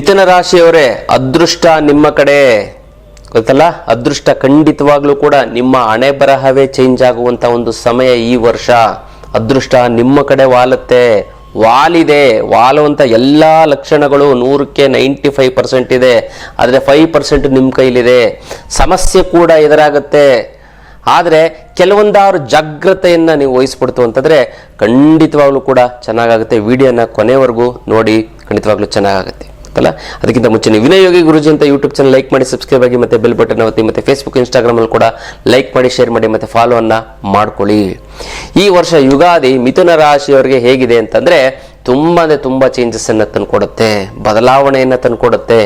ಮಿಥುನ ರಾಶಿಯವರೇ, ಅದೃಷ್ಟ ನಿಮ್ಮ ಕಡೆ ಗೊತ್ತಲ್ಲ. ಅದೃಷ್ಟ ಖಂಡಿತವಾಗ್ಲೂ ಕೂಡ ನಿಮ್ಮ ಹಣೆ ಬರಹವೇ ಚೇಂಜ್ ಆಗುವಂತ ಒಂದು ಸಮಯ ಈ ವರ್ಷ. ಅದೃಷ್ಟ ನಿಮ್ಮ ಕಡೆ ವಾಲುತ್ತೆ, ವಾಲಿದೆ. ವಾಲುವಂತ ಎಲ್ಲಾ ಲಕ್ಷಣಗಳು 100ಕ್ಕೆ 95% ಇದೆ. ಆದರೆ 5% ನಿಮ್ಮ ಕೈಲಿದೆ. ಸಮಸ್ಯೆ ಕೂಡ ಎದುರಾಗುತ್ತೆ. ಆದರೆ ಕೆಲವೊಂದಾರು ಜಾಗ್ರತೆಯನ್ನ ನೀವು ವಹಿಸ್ಬಿಡ್ತು ಅಂತಂದ್ರೆ ಖಂಡಿತವಾಗ್ಲೂ ಕೂಡ ಚೆನ್ನಾಗಾಗುತ್ತೆ. ವಿಡಿಯೋನ ಕೊನೆವರೆಗೂ ನೋಡಿ, ಖಂಡಿತವಾಗ್ಲೂ ಚೆನ್ನಾಗಾಗುತ್ತೆ ಅಲ್ಲ. ಅದಕ್ಕಿಂತ ಮುಂಚೆ ನೀವು ವಿನಯ್ ಯೋಗಿ ಗುರುಜಿ ಅಂತ ಯೂಟ್ಯೂಬ್ ಚಾನಲ್ ಲೈಕ್ ಮಾಡಿ, ಸಬ್ಸ್ಕ್ರೈಬ್ ಆಗಿ, ಮತ್ತೆ ಬೆಲ್ ಬಟನ್ ಒತ್ತಿ, ಮತ್ತೆ ಫೇಸ್ಬುಕ್ ಇನ್ಸ್ಟಾಗ್ರಾಮ್ ಅಲ್ಲಿ ಕೂಡ ಲೈಕ್ ಮಾಡಿ, ಶೇರ್ ಮಾಡಿ, ಮತ್ತೆ ಫಾಲೋ ಅನ್ನ ಮಾಡ್ಕೊಳ್ಳಿ. ಈ ವರ್ಷ ಯುಗಾದಿ ಮಿಥುನ ರಾಶಿಯವರಿಗೆ ಹೇಗಿದೆ ಅಂತಂದ್ರೆ ತುಂಬಾ ಚೇಂಜಸ್ ಅನ್ನ ತಂದುಕೊಡುತ್ತೆ, ಬದಲಾವಣೆಯನ್ನ ತಂದುಕೊಡುತ್ತೆ.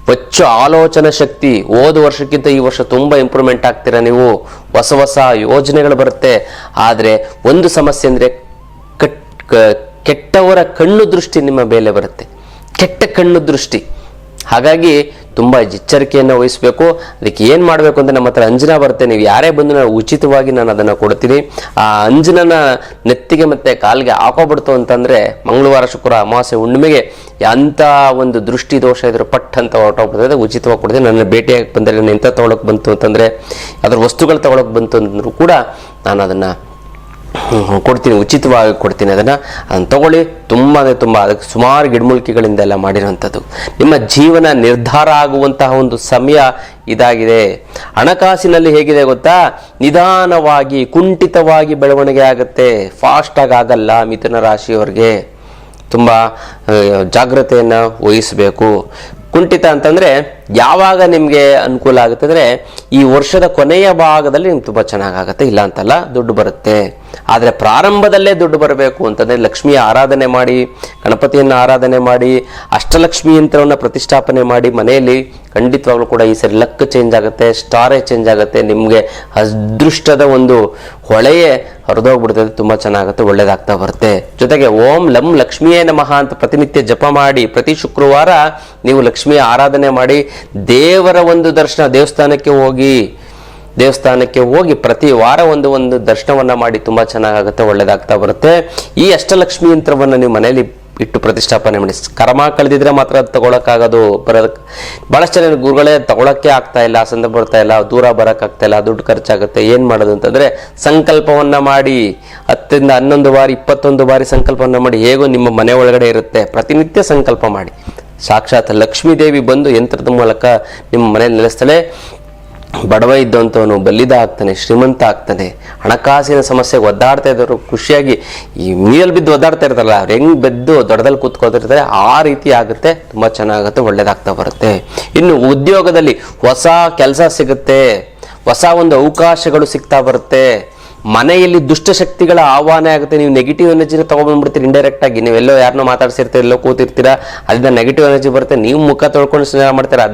ಹೆಚ್ಚು ಆಲೋಚನಾ ಶಕ್ತಿ, ಹೋದ ವರ್ಷಕ್ಕಿಂತ ಈ ವರ್ಷ ತುಂಬಾ ಇಂಪ್ರೂವ್ಮೆಂಟ್ ಆಗ್ತೀರಾ ನೀವು. ಹೊಸ ಯೋಜನೆಗಳು ಬರುತ್ತೆ. ಆದ್ರೆ ಒಂದು ಸಮಸ್ಯೆ ಅಂದ್ರೆ ಕೆಟ್ಟವರ ಕಣ್ಣು ದೃಷ್ಟಿ ನಿಮ್ಮ ಮೇಲೆ ಬರುತ್ತೆ, ಕೆಟ್ಟ ಕಣ್ಣು ದೃಷ್ಟಿ. ಹಾಗಾಗಿ ತುಂಬಾ ಎಚ್ಚರಿಕೆಯನ್ನು ವಹಿಸಬೇಕು. ಅದಕ್ಕೆ ಏನ್ ಮಾಡಬೇಕು ಅಂತ ನಮ್ಮ ಹತ್ರ ಅಂಜನ ಬರುತ್ತೆ. ನೀವು ಯಾರೇ ಬಂದು ನಾನು ಉಚಿತವಾಗಿ ನಾನು ಅದನ್ನ ಕೊಡ್ತೀನಿ. ಆ ಅಂಜನನ ನೆತ್ತಿಗೆ ಮತ್ತೆ ಕಾಲಿಗೆ ಹಾಕೋಬಿಡ್ತು ಅಂತಂದ್ರೆ ಮಂಗಳವಾರ, ಶುಕ್ರ, ಅಮಾವಾಸ್ಯೆ, ಹುಣ್ಣಿಮೆಗೆ ಅಂತ ಒಂದು ದೃಷ್ಟಿ ದೋಷ ಇದ್ರೆ ಪಟ್ ಅಂತ ಹೊರಟೋಗ್ಬಿಡ್ತದೆ. ಉಚಿತವಾಗಿ ಕೊಡ್ತೀನಿ. ನನ್ನ ಭೇಟಿಯಾಗಿ ಬಂದರೆ ನಾನು ಎಂತ ತಗೊಳಕ್ ಬಂತು ಅಂತಂದ್ರೆ, ಅದ್ರ ವಸ್ತುಗಳು ತಗೊಳಕ್ ಬಂತು ಅಂದ್ರೂ ಕೂಡ ನಾನು ಅದನ್ನ ಕೊಡ್ತೀನಿ, ಉಚಿತವಾಗಿ ಕೊಡ್ತೀನಿ. ಅದನ್ನ ತಗೊಳ್ಳಿ. ತುಂಬಾ ಅದಕ್ಕೆ ಸುಮಾರು ಗಿಡಮೂಲಿಕೆಗಳಿಂದ ಎಲ್ಲ ಮಾಡಿರುವಂಥದ್ದು. ನಿಮ್ಮ ಜೀವನ ನಿರ್ಧಾರ ಆಗುವಂತಹ ಒಂದು ಸಮಯ ಇದಾಗಿದೆ. ಹಣಕಾಸಿನಲ್ಲಿ ಹೇಗಿದೆ ಗೊತ್ತಾ? ನಿಧಾನವಾಗಿ, ಕುಂಠಿತವಾಗಿ ಬೆಳವಣಿಗೆ ಆಗುತ್ತೆ, ಫಾಸ್ಟ್ ಆಗಿ ಆಗಲ್ಲ. ಮಿಥುನ ರಾಶಿಯವರಿಗೆ ತುಂಬಾ ಜಾಗ್ರತೆಯನ್ನ ವಹಿಸಬೇಕು. ಕುಂಠಿತ ಅಂತಂದ್ರೆ ಯಾವಾಗ ನಿಮ್ಗೆ ಅನುಕೂಲ ಆಗುತ್ತೆ ಅಂದ್ರೆ ಈ ವರ್ಷದ ಕೊನೆಯ ಭಾಗದಲ್ಲಿ ನಿಮ್ಗೆ ತುಂಬಾ ಚೆನ್ನಾಗಾಗತ್ತೆ. ಇಲ್ಲ ಅಂತಲ್ಲ, ದುಡ್ಡು ಬರುತ್ತೆ. ಆದ್ರೆ ಪ್ರಾರಂಭದಲ್ಲೇ ದುಡ್ಡು ಬರಬೇಕು ಅಂತಂದ್ರೆ ಲಕ್ಷ್ಮಿಯ ಆರಾಧನೆ ಮಾಡಿ, ಗಣಪತಿಯನ್ನ ಆರಾಧನೆ ಮಾಡಿ, ಅಷ್ಟಲಕ್ಷ್ಮಿ ಯಂತ್ರವನ್ನ ಪ್ರತಿಷ್ಠಾಪನೆ ಮಾಡಿ ಮನೆಯಲ್ಲಿ ಖಂಡಿತವಾಗ್ಲೂ ಕೂಡ ಈ ಸರಿ ಲಕ್ ಚೇಂಜ್ ಆಗುತ್ತೆ, ಸ್ಟಾರೇ ಚೇಂಜ್ ಆಗುತ್ತೆ. ನಿಮ್ಗೆ ಅದೃಷ್ಟದ ಒಂದು ಹೊಳೆಯೇ ಹರಿದೋಗ್ಬಿಡ್ತದೆ. ತುಂಬಾ ಚೆನ್ನಾಗುತ್ತೆ, ಒಳ್ಳೇದಾಗ್ತಾ ಬರುತ್ತೆ. ಜೊತೆಗೆ ಓಂ ಲಂ ಲಕ್ಷ್ಮಿಯೇ ನಮಃ ಅಂತ ಪ್ರತಿನಿತ್ಯ ಜಪ ಮಾಡಿ, ಪ್ರತಿ ಶುಕ್ರವಾರ ನೀವು ಲಕ್ಷ್ಮಿಯ ಆರಾಧನೆ ಮಾಡಿ, ದೇವರ ಒಂದು ದರ್ಶನ, ದೇವಸ್ಥಾನಕ್ಕೆ ಹೋಗಿ ಪ್ರತಿ ವಾರ ಒಂದು ದರ್ಶನವನ್ನ ಮಾಡಿ ತುಂಬಾ ಚೆನ್ನಾಗಾಗುತ್ತೆ, ಒಳ್ಳೇದಾಗ್ತಾ ಬರುತ್ತೆ. ಈ ಅಷ್ಟಲಕ್ಷ್ಮಿ ಯಂತ್ರವನ್ನ ನೀವು ಮನೆಯಲ್ಲಿ ಇಟ್ಟು ಪ್ರತಿಷ್ಠಾಪನೆ ಮಾಡಿ. ಕರ್ಮ ಕಳೆದಿದ್ರೆ ಮಾತ್ರ ಅದು ತಗೊಳಕ್ಕಾಗೋದು. ಬಹಳಷ್ಟು ಜನ ಗುರುಗಳೇ ತಗೊಳಕ್ಕೆ ಆಗ್ತಾ ಇಲ್ಲ, ಸಂದರ್ಭ ಬರ್ತಾ ಇಲ್ಲ, ದೂರ ಬರಕ್ ಆಗ್ತಾ ಇಲ್ಲ, ದುಡ್ಡು ಖರ್ಚಾಗುತ್ತೆ. ಏನ್ ಮಾಡೋದು ಅಂತಂದ್ರೆ ಸಂಕಲ್ಪವನ್ನ ಮಾಡಿ, 10 ರಿಂದ 11 ಬಾರಿ 21 ಬಾರಿ ಸಂಕಲ್ಪವನ್ನ ಮಾಡಿ. ಹೇಗೋ ನಿಮ್ಮ ಮನೆ ಒಳಗಡೆ ಇರುತ್ತೆ, ಪ್ರತಿನಿತ್ಯ ಸಂಕಲ್ಪ ಮಾಡಿ. ಸಾಕ್ಷಾತ್ ಲಕ್ಷ್ಮೀ ದೇವಿ ಬಂದು ಯಂತ್ರದ ಮೂಲಕ ನಿಮ್ಮ ಮನೆಯಲ್ಲಿ ನೆಲೆಸ್ತಾಳೆ. ಬಡವ ಇದ್ದಂಥವನು ಬಲ್ಲಿದ ಆಗ್ತಾನೆ, ಶ್ರೀಮಂತ ಆಗ್ತಾನೆ. ಹಣಕಾಸಿನ ಸಮಸ್ಯೆಗೆ ಒದ್ದಾಡ್ತಾ ಇದ್ದವರು ಖುಷಿಯಾಗಿ ಈ ನೀರಲ್ಲಿ ಬಿದ್ದು ಒದ್ದಾಡ್ತಾ ಇರ್ತಾರಲ್ಲ, ಅವ್ರು ಹೆಂಗ್ ಬೆದ್ದು ದೊಡ್ಡದಲ್ಲಿ ಕೂತ್ಕೋತಿರ್ತಾರೆ, ಆ ರೀತಿ ಆಗುತ್ತೆ. ತುಂಬಾ ಚೆನ್ನಾಗುತ್ತೆ, ಒಳ್ಳೇದಾಗ್ತಾ ಬರುತ್ತೆ. ಇನ್ನು ಉದ್ಯೋಗದಲ್ಲಿ ಹೊಸ ಕೆಲಸ ಸಿಗುತ್ತೆ, ಹೊಸ ಒಂದು ಅವಕಾಶಗಳು ಸಿಗ್ತಾ ಬರುತ್ತೆ. ಮನೆಯಲ್ಲಿ ದುಷ್ಟಶಕ್ತಿಗಳ ಆಹ್ವಾನ ಆಗುತ್ತೆ. ನೀವು ನೆಗೆಟಿವ್ ಎನರ್ಜಿನ ತಗೊಂಡ್ಬಿಡ್ತೀರಿ ಇಂಡೈರೆಕ್ಟ್ ಆಗಿ. ನೀವೆಲ್ಲೋ ಯಾರನ್ನೋ ಮಾತಾಡ್ಸಿರ್ತೀರ, ಎಲ್ಲೋ ಕೂತಿರ್ತೀರಾ, ಅದರಿಂದ ನೆಗೆಟಿವ್ ಎನರ್ಜಿ ಬರುತ್ತೆ. ನೀವು ಮುಖ ತೊಳ್ಕೊಂಡು ಸ್ನೇಹ ಮಾಡ್ತೀರಾ.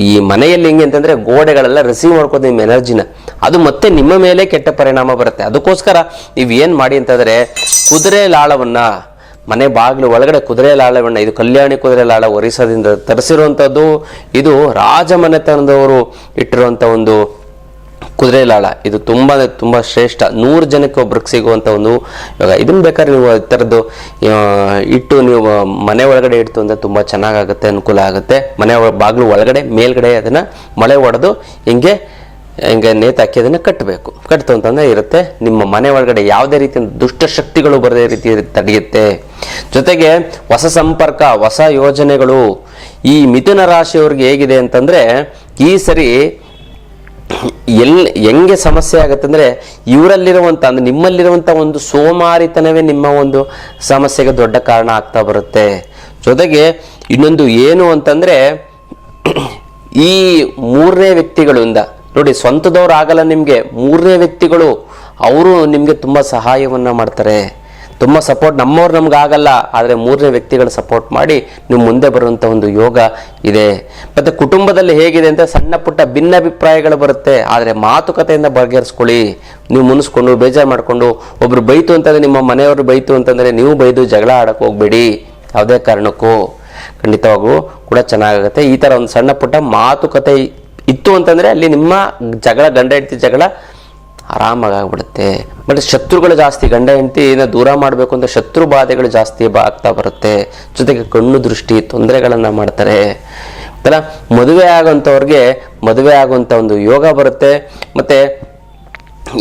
ಈ ಮನೆಯಲ್ಲಿ ಹೆಂಗೆ ಅಂತಂದ್ರೆ ಗೋಡೆಗಳೆಲ್ಲ ರಿಸೀವ್ ಮಾಡ್ಕೋದು ನಿಮ್ಮ ಎನರ್ಜಿನ, ಅದು ಮತ್ತೆ ನಿಮ್ಮ ಮೇಲೆ ಕೆಟ್ಟ ಪರಿಣಾಮ ಬರುತ್ತೆ. ಅದಕ್ಕೋಸ್ಕರ ನೀವು ಏನ್ ಮಾಡಿ ಅಂತಂದ್ರೆ ಕುದುರೆ ಲಾಳವನ್ನ ಮನೆ ಬಾಗಿಲು ಒಳಗಡೆ, ಕುದುರೆ ಲಾಳವನ್ನ, ಇದು ಕಲ್ಯಾಣಿ ಕುದುರೆ ಲಾಳ ಒರಿಸ್ಸಾದಿಂದ ತರಿಸಿರುವಂತದ್ದು. ಇದು ರಾಜಮನೆತನದವರು ಇಟ್ಟಿರುವಂತ ಒಂದು ಕುದುರೆ ಲಾಳ. ಇದು ತುಂಬಾ ಶ್ರೇಷ್ಠ. 100 ಜನಕ್ಕೆ ಒಬ್ರಿಗೆ ಸಿಗುವಂತ ಒಂದು ಇವಾಗ ಇದನ್ನ ಬೇಕಾದ್ರೆ ನೀವು ಈ ಥರದ್ದು ಇಟ್ಟು ನೀವು ಮನೆ ಒಳಗಡೆ ಇಡ್ತು ಅಂದ್ರೆ ತುಂಬಾ ಚೆನ್ನಾಗಾಗುತ್ತೆ, ಅನುಕೂಲ ಆಗುತ್ತೆ. ಮನೆ ಬಾಗಿಲು ಒಳಗಡೆ ಮೇಲ್ಗಡೆ ಅದನ್ನ ಮಳೆ ಹೊಡೆದು ಹಿಂಗೆ ನೇತಾಕಿ ಅದನ್ನ ಕಟ್ತು ಅಂತಂದ್ರೆ ಇರುತ್ತೆ. ನಿಮ್ಮ ಮನೆ ಒಳಗಡೆ ಯಾವುದೇ ರೀತಿಯ ದುಷ್ಟಶಕ್ತಿಗಳು ಬರದೇ ರೀತಿ ತಡೆಯುತ್ತೆ. ಜೊತೆಗೆ ಹೊಸ ಸಂಪರ್ಕ, ಹೊಸ ಯೋಜನೆಗಳು. ಈ ಮಿಥುನ ರಾಶಿಯವ್ರಿಗೆ ಹೇಗಿದೆ ಅಂತಂದ್ರೆ ಈ ಸರಿ ಹೆಂಗೆ ಸಮಸ್ಯೆ ಆಗತ್ತೆ ಅಂದ್ರೆ ಇವರಲ್ಲಿರುವಂತ ಅಂದ್ರೆ ನಿಮ್ಮಲ್ಲಿರುವಂತ ಒಂದು ಸೋಮಾರಿತನವೇ ನಿಮ್ಮ ಒಂದು ಸಮಸ್ಯೆಗೆ ದೊಡ್ಡ ಕಾರಣ ಆಗ್ತಾ ಬರುತ್ತೆ. ಜೊತೆಗೆ ಇನ್ನೊಂದು ಏನು ಅಂತಂದ್ರೆ ಈ 3ನೇ ವ್ಯಕ್ತಿಗಳಿಂದ ನೋಡಿ, ಸ್ವಂತದವ್ರು ಆಗಲ್ಲ ನಿಮ್ಗೆ, 3ನೇ ವ್ಯಕ್ತಿಗಳು ಅವರು ನಿಮ್ಗೆ ತುಂಬಾ ಸಹಾಯವನ್ನ ಮಾಡ್ತಾರೆ, ತುಂಬಾ ಸಪೋರ್ಟ್. ನಮ್ಮವ್ರು ನಮ್ಗೆ ಆಗಲ್ಲ, ಆದ್ರೆ 3ನೇ ವ್ಯಕ್ತಿಗಳು ಸಪೋರ್ಟ್ ಮಾಡಿ ನೀವು ಮುಂದೆ ಬರುವಂತ ಒಂದು ಯೋಗ ಇದೆ. ಮತ್ತೆ ಕುಟುಂಬದಲ್ಲಿ ಹೇಗಿದೆ ಅಂತ ಸಣ್ಣ ಪುಟ್ಟ ಭಿನ್ನಾಭಿಪ್ರಾಯಗಳು ಬರುತ್ತೆ, ಆದ್ರೆ ಮಾತುಕತೆಯಿಂದ ಬಗೆಹರಿಸ್ಕೊಳ್ಳಿ. ನೀವು ಮುನಿಸ್ಕೊಂಡು ಬೇಜಾರು ಮಾಡ್ಕೊಂಡು ಒಬ್ರು ಬೈತು ಅಂತಂದ್ರೆ, ನಿಮ್ಮ ಮನೆಯವರು ಬೈತು ಅಂತಂದ್ರೆ ನೀವು ಬೈದು ಜಗಳ ಆಡಕ್ ಹೋಗ್ಬೇಡಿ ಯಾವುದೇ ಕಾರಣಕ್ಕೂ. ಖಂಡಿತವಾಗೂ ಕೂಡ ಚೆನ್ನಾಗುತ್ತೆ. ಈ ತರ ಒಂದು ಸಣ್ಣ ಪುಟ್ಟ ಮಾತುಕತೆ ಇತ್ತು ಅಂತಂದ್ರೆ ಅಲ್ಲಿ ನಿಮ್ಮ ಜಗಳ, ಗಂಡ ಹೆಂಡತಿ ಜಗಳ ಆರಾಮಾಗಿ ಆಗ್ಬಿಡುತ್ತೆ. ಬಟ್ ಶತ್ರುಗಳು ಜಾಸ್ತಿ, ಗಂಡ ಹೆಂಡತಿನ ದೂರ ಮಾಡಬೇಕು ಅಂತ ಶತ್ರು ಬಾಧೆಗಳು ಜಾಸ್ತಿ ಆಗ್ತಾ ಬರುತ್ತೆ. ಜೊತೆಗೆ ಕಣ್ಣು ದೃಷ್ಟಿ ತೊಂದರೆಗಳನ್ನು ಮಾಡ್ತಾರೆ. ಅಲ್ಲ, ಮದುವೆ ಆಗೋಂಥವ್ರಿಗೆ ಮದುವೆ ಆಗುವಂಥ ಒಂದು ಯೋಗ ಬರುತ್ತೆ. ಮತ್ತು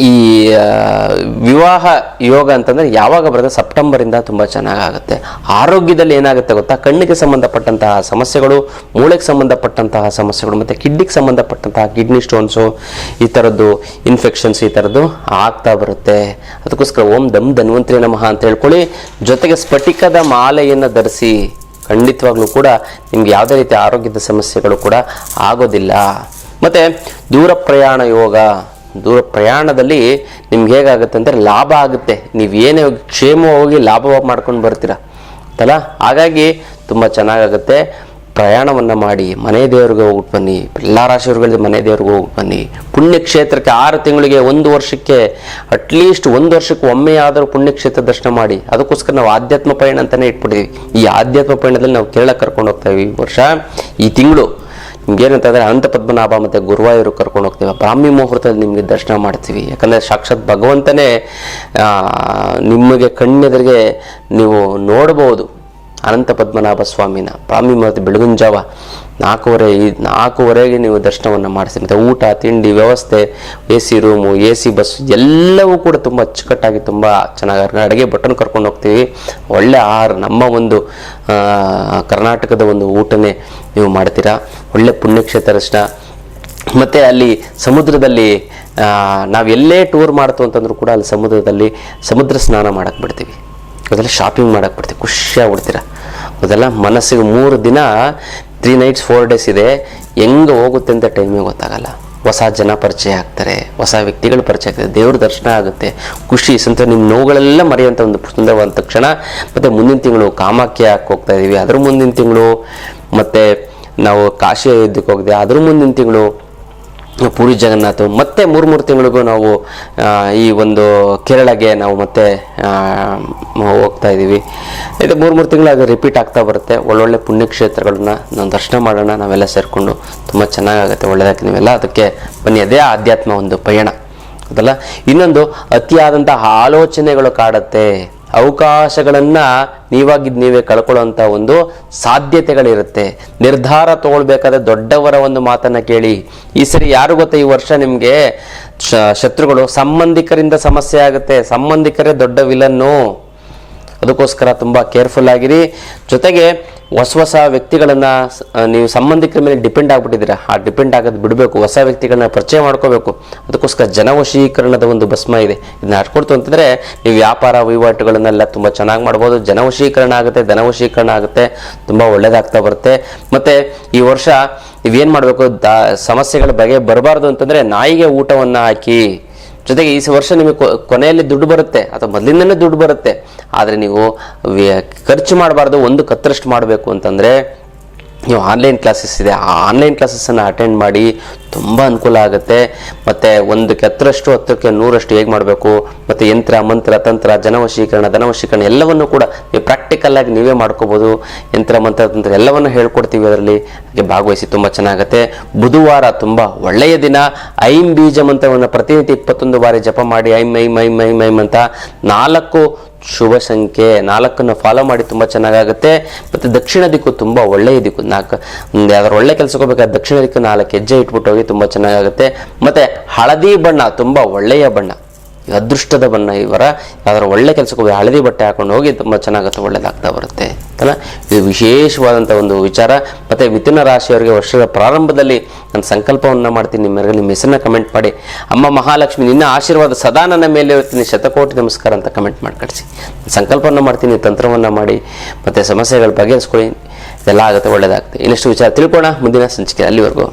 ಈ ವಿವಾಹ ಯೋಗ ಅಂತಂದರೆ ಯಾವಾಗ ಬರುತ್ತೆ? ಸೆಪ್ಟೆಂಬರಿಂದ ತುಂಬ ಚೆನ್ನಾಗಾಗುತ್ತೆ. ಆರೋಗ್ಯದಲ್ಲಿ ಏನಾಗುತ್ತೆ ಗೊತ್ತಾ? ಕಣ್ಣಿಗೆ ಸಂಬಂಧಪಟ್ಟಂತಹ ಸಮಸ್ಯೆಗಳು, ಮೂಳೆಗೆ ಸಂಬಂಧಪಟ್ಟಂತಹ ಸಮಸ್ಯೆಗಳು, ಮತ್ತು ಕಿಡ್ನಿಗೆ ಸಂಬಂಧಪಟ್ಟಂತಹ ಕಿಡ್ನಿ ಸ್ಟೋನ್ಸು, ಈ ಥರದ್ದು ಇನ್ಫೆಕ್ಷನ್ಸ್ ಈ ಥರದ್ದು ಆಗ್ತಾ ಬರುತ್ತೆ. ಅದಕ್ಕೋಸ್ಕರ ಓಂ ದಮ್ ಧನ್ವಂತರಿ ನಮಃ ಅಂತ ಹೇಳ್ಕೊಳ್ಳಿ. ಜೊತೆಗೆ ಸ್ಫಟಿಕದ ಮಾಲೆಯನ್ನು ಧರಿಸಿ. ಖಂಡಿತವಾಗ್ಲೂ ಕೂಡ ನಿಮ್ಗೆ ಯಾವುದೇ ರೀತಿಯ ಆರೋಗ್ಯದ ಸಮಸ್ಯೆಗಳು ಕೂಡ ಆಗೋದಿಲ್ಲ. ಮತ್ತು ದೂರ ಪ್ರಯಾಣ ಯೋಗ, ದೂರ ಪ್ರಯಾಣದಲ್ಲಿ ನಿಮ್ಗೆ ಹೇಗಾಗುತ್ತೆ ಅಂದರೆ ಲಾಭ ಆಗುತ್ತೆ. ನೀವೇನೇ ಕ್ಷೇಮವಾಗಿ ಲಾಭ ಮಾಡ್ಕೊಂಡು ಬರ್ತೀರ ಅಲ್ಲ, ಹಾಗಾಗಿ ತುಂಬ ಚೆನ್ನಾಗಾಗುತ್ತೆ. ಪ್ರಯಾಣವನ್ನು ಮಾಡಿ ಮನೆ ದೇವ್ರಿಗೆ ಹೋಗ್ಬಿಟ್ಟು ಬನ್ನಿ. ಎಲ್ಲ ರಾಶಿಯವರುಗಳಿಗೆ ಮನೆ ದೇವ್ರಿಗೆ ಹೋಗ್ಬಿಟ್ಟು ಬನ್ನಿ. ಪುಣ್ಯಕ್ಷೇತ್ರಕ್ಕೆ 6 ತಿಂಗಳಿಗೆ 1 ವರ್ಷಕ್ಕೆ ಅಟ್ಲೀಸ್ಟ್ 1 ವರ್ಷಕ್ಕೆ ಒಮ್ಮೆ ಆದರೂ ಪುಣ್ಯಕ್ಷೇತ್ರ ದರ್ಶನ ಮಾಡಿ. ಅದಕ್ಕೋಸ್ಕರ ನಾವು ಆಧ್ಯಾತ್ಮ ಪಯಣ ಅಂತಲೇ ಇಟ್ಬಿಟ್ಟಿದ್ವಿ. ಈ ಆಧ್ಯಾತ್ಮ ಪಯಣದಲ್ಲಿ ನಾವು ಕೇರಳ ಕರ್ಕೊಂಡು ಹೋಗ್ತಾ ಇದ್ದೀವಿ. ಈ ವರ್ಷ ಈ ತಿಂಗಳು ನಿಮ್ಗೇನಂತಂದರೆ ಅನಂತ ಪದ್ಮನಾಭ ಮತ್ತು ಗುರುವಾಯೂರು ಕರ್ಕೊಂಡು ಹೋಗ್ತೀವಿ. ಬ್ರಾಹ್ಮಿ ಮುಹೂರ್ತದಲ್ಲಿ ನಿಮಗೆ ದರ್ಶನ ಮಾಡ್ತೀವಿ. ಯಾಕಂದರೆ ಸಾಕ್ಷಾತ್ ಭಗವಂತನೇ ನಿಮಗೆ ಕಣ್ಣೆದುರಿಗೆ ನೀವು ನೋಡ್ಬೋದು ಅನಂತ ಪದ್ಮನಾಭ ಸ್ವಾಮಿನ. ಬ್ರಾಹ್ಮಿ ಮುಹೂರ್ತ ಬೆಳಗಿನ ಜಾವ 4:45ಗೆ ನೀವು ದರ್ಶನವನ್ನು ಮಾಡಿಸಿ. ಮತ್ತು ಊಟ ತಿಂಡಿ ವ್ಯವಸ್ಥೆ, AC ರೂಮು, AC ಬಸ್ ಎಲ್ಲವೂ ಕೂಡ ತುಂಬ ಅಚ್ಚುಕಟ್ಟಾಗಿ ತುಂಬ ಚೆನ್ನಾಗಿ ಅಡುಗೆ ಬಟನ್ ಕರ್ಕೊಂಡು ಹೋಗ್ತೀವಿ. ಒಳ್ಳೆ ಆಹಾರ, ನಮ್ಮ ಒಂದು ಕರ್ನಾಟಕದ ಒಂದು ಊಟನೇ ನೀವು ಮಾಡ್ತೀರಾ. ಒಳ್ಳೆ ಪುಣ್ಯಕ್ಷೇತ್ರ ದರ್ಶನ. ಮತ್ತು ಅಲ್ಲಿ ಸಮುದ್ರದಲ್ಲಿ ನಾವೆಲ್ಲೇ ಟೂರ್ ಮಾಡ್ತು ಅಂತಂದ್ರೂ ಕೂಡ ಅಲ್ಲಿ ಸಮುದ್ರ ಸ್ನಾನ ಮಾಡಕ್ಕೆ ಬಿಡ್ತೀವಿ. ಅದೆಲ್ಲ ಶಾಪಿಂಗ್ ಮಾಡಕ್ಕೆ ಬಿಡ್ತೀವಿ. ಖುಷಿಯಾಗ್ಬಿಡ್ತೀರ. ಅದೆಲ್ಲ ಮನಸ್ಸಿಗೆ 3 ದಿನ 3 nights 4 days ಇದೆ. ಹೆಂಗೆ ಹೋಗುತ್ತೆ ಅಂತ ಟೈಮಿಗೆ ಗೊತ್ತಾಗಲ್ಲ. ಹೊಸ ಜನ ಪರಿಚಯ ಆಗ್ತಾರೆ, ಹೊಸ ವ್ಯಕ್ತಿಗಳು ಪರಿಚಯ ಆಗ್ತಾರೆ, ದೇವ್ರ ದರ್ಶನ ಆಗುತ್ತೆ, ಖುಷಿ ಸಂತ, ನಿಮ್ಮ ನೋವುಗಳೆಲ್ಲ ಮರೆಯುವಂಥ ಒಂದು ಸುಂದರವಾದ ಕ್ಷಣ. ಮತ್ತು ಮುಂದಿನ ತಿಂಗಳು ಕಾಮಾಖ್ಯ ಹೋಗ್ತಾ ಇದ್ದೀವಿ. ಅದ್ರ ಮುಂದಿನ ತಿಂಗಳು ಮತ್ತು ನಾವು ಕಾಶಿ ಯುದ್ಧಕ್ಕೆ ಹೋಗಿದೆ. ಅದ್ರ ಮುಂದಿನ ತಿಂಗಳು ಪೂರಿ ಜಗನ್ನಾಥ. ಮತ್ತೆ 3 ತಿಂಗಳಿಗೂ ನಾವು ಈ ಒಂದು ಕೇರಳಗೆ ನಾವು ಮತ್ತೆ ಹೋಗ್ತಾ ಇದ್ದೀವಿ. ಇದು 3 ತಿಂಗಳು ಅದು ರಿಪೀಟ್ ಆಗ್ತಾ ಬರುತ್ತೆ. ಒಳ್ಳೊಳ್ಳೆ ಪುಣ್ಯಕ್ಷೇತ್ರಗಳನ್ನ ನಾವು ದರ್ಶನ ಮಾಡೋಣ ನಾವೆಲ್ಲ ಸೇರಿಕೊಂಡು. ತುಂಬ ಚೆನ್ನಾಗಾಗುತ್ತೆ, ಒಳ್ಳೆಯದಾಗಿ ನೀವೆಲ್ಲ ಅದಕ್ಕೆ ಬನ್ನಿ. ಅದೇ ಆಧ್ಯಾತ್ಮ ಒಂದು ಪಯಣ ಅದಲ್ಲ. ಇನ್ನೊಂದು ಅತಿಯಾದಂತಹ ಆಲೋಚನೆಗಳು ಕಾಡುತ್ತೆ. ಅವಕಾಶಗಳನ್ನು ನೀವೇ ಕಳ್ಕೊಳ್ಳೋಂಥ ಒಂದು ಸಾಧ್ಯತೆಗಳಿರುತ್ತೆ. ನಿರ್ಧಾರ ತಗೊಳ್ಬೇಕಾದ್ರೆ ದೊಡ್ಡವರ ಒಂದು ಮಾತನ್ನು ಕೇಳಿ. ಈ ಸರಿ ಯಾರು ಗೊತ್ತಾ, ಈ ವರ್ಷ ನಿಮಗೆ ಶತ್ರುಗಳು ಸಂಬಂಧಿಕರಿಂದ ಸಮಸ್ಯೆ ಆಗುತ್ತೆ. ಸಂಬಂಧಿಕರೇ ದೊಡ್ಡ ವಿಲನ್ನು. ಅದಕ್ಕೋಸ್ಕರ ತುಂಬ ಕೇರ್ಫುಲ್ ಆಗಿರಿ. ಜೊತೆಗೆ ಹೊಸ ವ್ಯಕ್ತಿಗಳನ್ನು ನೀವು ಸಂಬಂಧಿಕರ ಮೇಲೆ ಡಿಪೆಂಡ್ ಆಗಿಬಿಟ್ಟಿದ್ದೀರಾ. ಆ ಡಿಪೆಂಡ್ ಆಗೋದು ಬಿಡಬೇಕು. ಹೊಸ ವ್ಯಕ್ತಿಗಳನ್ನ ಪರಿಚಯ ಮಾಡ್ಕೋಬೇಕು. ಅದಕ್ಕೋಸ್ಕರ ಜನವಶೀಕರಣದ ಒಂದು ಭಸ್ಮ ಇದೆ. ಇದನ್ನ ಹಾಡ್ಕೊಡ್ತು ಅಂತಂದರೆ ನೀವು ವ್ಯಾಪಾರ ವಹಿವಾಟುಗಳನ್ನೆಲ್ಲ ತುಂಬ ಚೆನ್ನಾಗಿ ಮಾಡ್ಬೋದು. ಜನವಶೀಕರಣ ಆಗುತ್ತೆ, ಧನವಶೀಕರಣ ಆಗುತ್ತೆ, ತುಂಬ ಒಳ್ಳೇದಾಗ್ತಾ ಬರುತ್ತೆ. ಮತ್ತು ಈ ವರ್ಷ ನೀವೇನು ಮಾಡಬೇಕು, ಸಮಸ್ಯೆಗಳ ಬಗೆ ಬರಬಾರ್ದು ಅಂತಂದರೆ ನಾಯಿಗೆ ಊಟವನ್ನು ಹಾಕಿ. ಜೊತೆಗೆ ಈ ವರ್ಷ ನಿಮಗೆ ಕೊನೆಯಲ್ಲಿ ದುಡ್ಡು ಬರುತ್ತೆ ಅಥವಾ ಮೊದಲಿಂದನೇ ದುಡ್ಡು ಬರುತ್ತೆ. ಆದರೆ ನೀವು ಖರ್ಚು ಮಾಡಬಾರ್ದು. ಒಂದು ಕತ್ತರಷ್ಟು ಮಾಡಬೇಕು ಅಂತಂದರೆ ನೀವು ಆನ್ಲೈನ್ ಕ್ಲಾಸಸ್ ಇದೆ, ಆ ಆನ್ಲೈನ್ ಕ್ಲಾಸಸ್ಸನ್ನು ಅಟೆಂಡ್ ಮಾಡಿ. ತುಂಬ ಅನುಕೂಲ ಆಗುತ್ತೆ. ಮತ್ತು 1ಕ್ಕೆ 10ರಷ್ಟು 10ಕ್ಕೆ 100ರಷ್ಟು ಹೇಗೆ ಮಾಡಬೇಕು, ಮತ್ತು ಯಂತ್ರ ಮಂತ್ರ ತಂತ್ರ ಜನವಶೀಕರಣ ಧನವಶೀಕರಣ ಎಲ್ಲವನ್ನು ಕೂಡ ನೀವು ಪ್ರಾಕ್ಟಿಕಲ್ಲಾಗಿ ನೀವೇ ಮಾಡ್ಕೋಬೋದು. ಯಂತ್ರ ಮಂತ್ರ ತಂತ್ರ ಎಲ್ಲವನ್ನು ಹೇಳ್ಕೊಡ್ತೀವಿ. ಅದರಲ್ಲಿ ಹಾಗೆ ಭಾಗವಹಿಸಿ, ತುಂಬ ಚೆನ್ನಾಗುತ್ತೆ. ಬುಧವಾರ ತುಂಬ ಒಳ್ಳೆಯ ದಿನ. ಐಂ ಬೀಜ ಮಂತ್ರವನ್ನು ಪ್ರತಿನಿತ್ಯ 21 ಬಾರಿ ಜಪ ಮಾಡಿ. ಐಂ ಐಂ ಐಂ ಐಂ ಐಂ ಅಂತ 4 ಶುಭ ಸಂಖ್ಯೆ. 4ನ್ನು ಫಾಲೋ ಮಾಡಿ, ತುಂಬ ಚೆನ್ನಾಗಾಗುತ್ತೆ. ಮತ್ತು ದಕ್ಷಿಣ ದಿಕ್ಕು ತುಂಬ ಒಳ್ಳೆಯ ದಿಕ್ಕು. ಯಾವ್ದಾದ್ರು ಒಳ್ಳೆ ಕೆಲಸಕ್ಕೆ ಹೋಗ್ಬೇಕಾದ್ರೆ ದಕ್ಷಿಣ ದಿಕ್ಕು 4 ಹೆಜ್ಜೆ ಇಟ್ಬಿಟ್ಟು ಹೋಗಿ, ತುಂಬ ಚೆನ್ನಾಗಾಗುತ್ತೆ. ಮತ್ತು ಹಳದಿ ಬಣ್ಣ ತುಂಬ ಒಳ್ಳೆಯ ಬಣ್ಣ, ಅದೃಷ್ಟದ ಬಣ್ಣ. ಇವರ ಯಾವ್ದಾದ್ರು ಒಳ್ಳೆ ಕೆಲಸಕ್ಕೆ ಹೋಗಿ ಹಳದಿ ಬಟ್ಟೆ ಹಾಕೊಂಡು ಹೋಗಿ, ತುಂಬ ಚೆನ್ನಾಗುತ್ತೆ, ಒಳ್ಳೇದಾಗ್ತಾ ಬರುತ್ತೆ ಅಲ್ಲ. ಇದು ವಿಶೇಷವಾದಂಥ ಒಂದು ವಿಚಾರ. ಮತ್ತು ಮಿಥುನ ರಾಶಿಯವರಿಗೆ ವರ್ಷದ ಪ್ರಾರಂಭದಲ್ಲಿ ನಾನು ಸಂಕಲ್ಪವನ್ನು ಮಾಡ್ತೀನಿ. ನಿಮ್ಮ ಹೆಸರನ್ನ ಕಮೆಂಟ್ ಮಾಡಿ. ಅಮ್ಮ ಮಹಾಲಕ್ಷ್ಮಿ ನಿನ್ನ ಆಶೀರ್ವಾದ ಸದಾ ನನ್ನ ಮೇಲೆ ಇರ್ತೀನಿ, ಶತಕೋಟಿ ನಮಸ್ಕಾರ ಅಂತ ಕಮೆಂಟ್ ಮಾಡಿ ಕಳಿಸಿ. ಸಂಕಲ್ಪವನ್ನು ಮಾಡ್ತೀನಿ, ತಂತ್ರವನ್ನು ಮಾಡಿ, ಮತ್ತು ಸಮಸ್ಯೆಗಳು ಬಗೆಹರಿಸ್ಕೊಳ್ಳಿ. ಇದೆಲ್ಲ ಆಗುತ್ತೆ, ಒಳ್ಳೇದಾಗುತ್ತೆ. ಇನ್ನಷ್ಟು ವಿಚಾರ ತಿಳ್ಕೊಳ್ಳೋಣ ಮುಂದಿನ ಸಂಚಿಕೆ. ಅಲ್ಲಿವರೆಗೂ